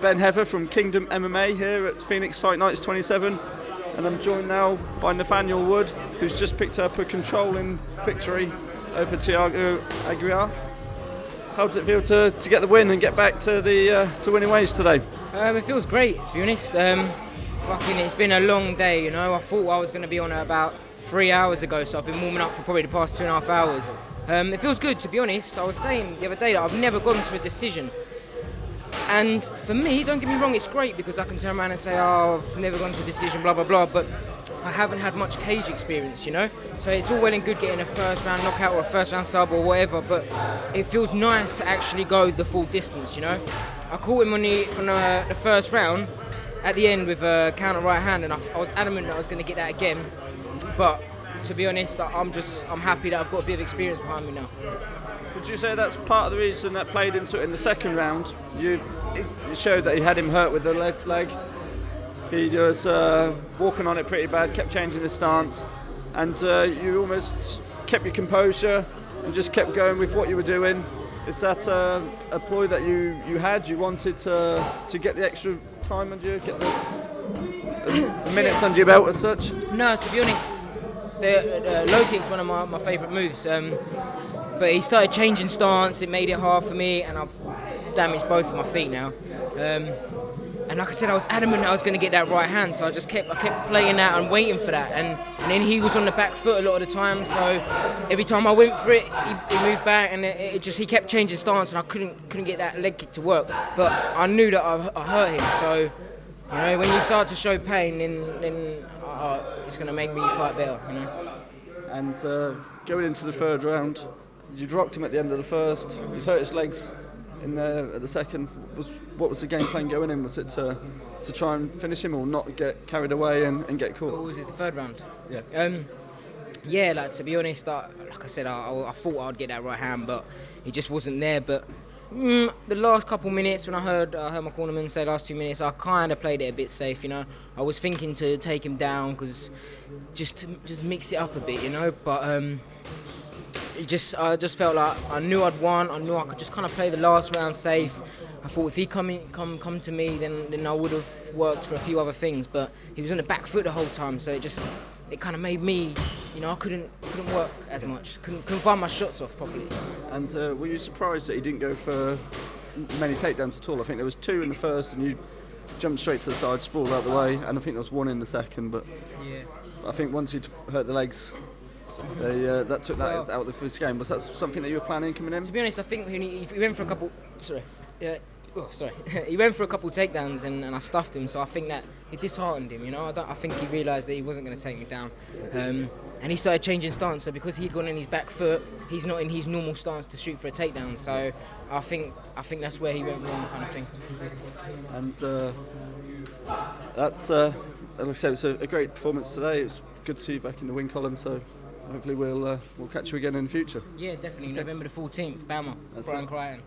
Ben Heather from Kingdom MMA here at Phoenix Fight Nights 27, and I'm joined now by Nathaniel Wood, who's just picked up a controlling victory over Thiago Aguiar. How does it feel to get the win and get back to the to winning ways today? It feels great, to be honest. It's been a long day, you know. I thought I was going to be on it about 3 hours ago, so I've been warming up for probably the past 2.5 hours. It feels good, to be honest. I was saying the other day that I've never gone to a decision. And for me, don't get me wrong, it's great because I can turn around and say, oh, I've never gone to a decision, blah, blah, blah, but I haven't had much cage experience, you know? So it's all well and good getting a first round knockout or a first round sub or whatever, but it feels nice to actually go the full distance, you know? I caught him on the first round at the end with a counter right hand, and I was adamant that I was going to get that again, but to be honest, I'm happy that I've got a bit of experience behind me now. Would you say that's part of the reason that played into it in the second round? It showed that he had him hurt with the left leg. He was walking on it pretty bad, kept changing his stance, and you almost kept your composure and just kept going with what you were doing. Is that a ploy that you had? You wanted to get the extra time and you get the minutes under your belt as such? No, to be honest, the low kick's one of my favourite moves. But he started changing stance, it made it hard for me, and I've damaged both of my feet now. And like I said, I was adamant that I was going to get that right hand, so I kept playing that and waiting for that. And then he was on the back foot a lot of the time, so every time I went for it, he moved back, and he kept changing stance, and I couldn't get that leg kick to work. But I knew that I hurt him, so you know, when you start to show pain, then it's going to make me fight better, you know. And going into the third round, you dropped him at the end of the first. He's hurt his legs in there at the second. What was the game plan going in? Was it to try and finish him or not get carried away and get caught? What was this, the third round? Yeah. Yeah, like to be honest, like I said, I thought I'd get that right hand, but he just wasn't there. But the last couple minutes, when I heard my cornerman say last 2 minutes, I kind of played it a bit safe, you know. I was thinking to take him down because just mix it up a bit, you know. But I just felt like I knew I'd won. I knew I could just kind of play the last round safe. I thought if he come to me, then I would have worked for a few other things. But he was on the back foot the whole time, so it kind of made me, you know, I couldn't work as much. Couldn't find my shots off properly. And were you surprised that he didn't go for many takedowns at all? I think there was 2 in the first, and you jumped straight to the side, sprawled out the way, and I think there was 1 in the second. But yeah, I think once he'd hurt the legs, that took that out of this game. Was that something that you were planning coming in? To be honest, I think he went for a couple. He went for a couple takedowns and I stuffed him. So I think that it disheartened him. You know, I think he realised that he wasn't going to take me down, and he started changing stance. So because he'd gone in his back foot, he's not in his normal stance to shoot for a takedown. So I think that's where he went wrong, kind of thing. And that's as I said, it's a great performance today. It's good to see you back in the win column. So hopefully we'll catch you again in the future. Yeah, definitely. Okay. November the 14th, Bama, Brian Crichton.